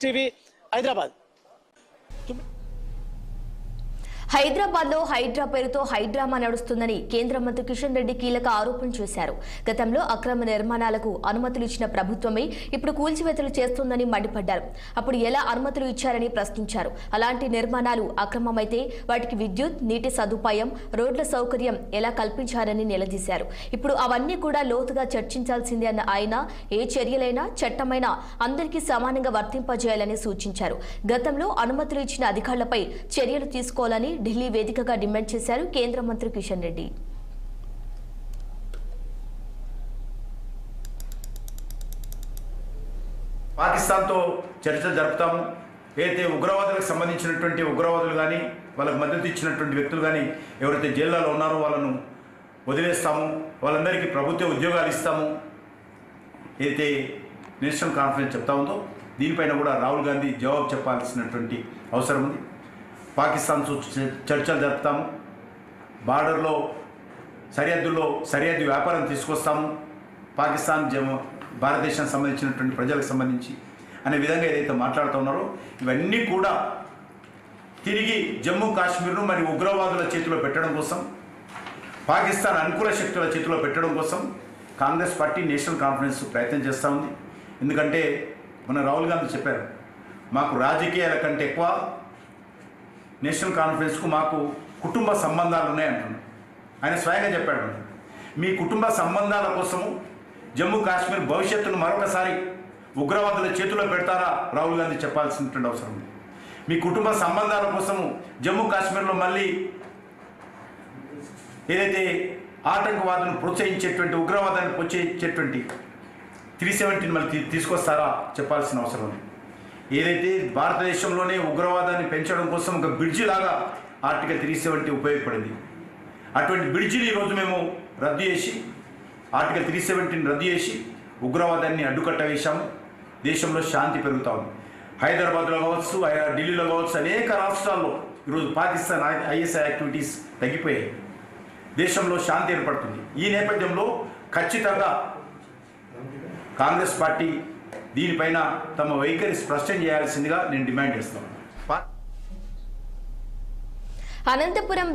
TV Hyderabad. Hyderabad లో హైడ్రా పేరుతో high drama నడుస్తుందని కేంద్ర మంత్రి కిషన్ రెడ్డి కీలక ఆరోపణ చేశారు. గతంలో అక్రమ నిర్మాణాలకు అనుమతులు ఇచ్చిన ప్రభుత్వమే ఇప్పుడు కూల్చివేతలు చేస్తోందని మండిపడ్డారు. అప్పుడు ఎలా అనుమతులు ఇచ్చారని ప్రశ్నించారు. అలాంటి నిర్మాణాలు అక్రమమైతే వాటికి విద్యుత్, నీటి సదుపాయం, రోడ్ల సౌకర్యం ఎలా కల్పించారని నిలదీశారు. ఇప్పుడు అవన్నీ కూడా లోతుగా చర్చించాల్సిందే అన్న ఆయన ఏ చర్యలైనా చట్టమైనా అందరికీ సమానంగా వర్తింపజేయాలని సూచించారు. గతంలో అనుమతులు ఇచ్చిన అధికారులపై చర్యలు తీసుకోవాలని ఢిల్లీ వేదికగా డిమాండ్ చేశారు కేంద్ర మంత్రి కిషన్ రెడ్డి. పాకిస్తాన్తో చర్చలు జరుపుతాము. ఏదైతే ఉగ్రవాదులకు సంబంధించినటువంటి ఉగ్రవాదులు కానీ వాళ్ళకు మద్దతు ఇచ్చినటువంటి వ్యక్తులు కానీ ఎవరైతే జైళ్ళలో ఉన్నారో వాళ్ళను వదిలేస్తాము, వాళ్ళందరికీ ప్రభుత్వ ఉద్యోగాలు ఇస్తాము, ఏదైతే నేషనల్ కాన్ఫరెన్స్ చెప్తా ఉందో దీనిపైన కూడా రాహుల్ గాంధీ జవాబు చెప్పాల్సినటువంటి అవసరం ఉంది. పాకిస్తాన్తో చర్చలు జరుపుతాము, బార్డర్లో సరిహద్దు వ్యాపారం తీసుకొస్తాము, పాకిస్తాన్ భారతదేశానికి సంబంధించినటువంటి ప్రజలకు సంబంధించి అనే విధంగా ఏదైతే మాట్లాడుతూ ఉన్నారో ఇవన్నీ కూడా తిరిగి జమ్మూ కాశ్మీర్ను మరి ఉగ్రవాదుల చేతిలో పెట్టడం కోసం, పాకిస్తాన్ అనుకూల శక్తుల చేతిలో పెట్టడం కోసం కాంగ్రెస్ పార్టీ నేషనల్ కాన్ఫరెన్స్ ప్రయత్నం చేస్తూ ఉంది. ఎందుకంటే మన రాహుల్ గాంధీ చెప్పారు, మాకు రాజకీయాల కంటే ఎక్కువ నేషనల్ కాన్ఫరెన్స్కు మాకు కుటుంబ సంబంధాలు ఉన్నాయంటున్నాడు. ఆయన స్వయంగా చెప్పాడు, మీ కుటుంబ సంబంధాల కోసము జమ్మూ కాశ్మీర్ భవిష్యత్తును మరొకసారి ఉగ్రవాదుల చేతిలో పెడతారా రాహుల్ గాంధీ చెప్పాల్సినటువంటి అవసరం ఉంది. మీ కుటుంబ సంబంధాల కోసము జమ్మూ కాశ్మీర్లో మళ్ళీ ఏదైతే ఆటంకవాదులను ప్రోత్సహించేటువంటి ఉగ్రవాదాన్ని ప్రోత్సహించేటువంటి 370 మళ్ళీ తీసుకొస్తారా చెప్పాల్సిన అవసరం ఉంది. ఏదైతే భారతదేశంలోనే ఉగ్రవాదాన్ని పెంచడం కోసం ఒక బ్రిడ్జి లాగా ఆర్టికల్ 370 ఉపయోగపడింది. అటువంటి బ్రిడ్జిని ఈరోజు మేము రద్దు చేసి ఆర్టికల్ 370 రద్దు చేసి ఉగ్రవాదాన్ని అడ్డుకట్ట వేశాము. దేశంలో శాంతి పెరుగుతా ఉంది. హైదరాబాద్లో కావచ్చు, ఢిల్లీలో కావచ్చు, అనేక రాష్ట్రాల్లో ఈరోజు పాకిస్తాన్ ఐఎస్ఐ యాక్టివిటీస్ తగ్గిపోయాయి. దేశంలో శాంతి ఏర్పడుతుంది. ఈ నేపథ్యంలో ఖచ్చితంగా కాంగ్రెస్ పార్టీ దీనిపైన తమ వైఖరి స్పష్టం చేయాల్సిందిగా నేను డిమాండ్ చేస్తాను. అనంతపురం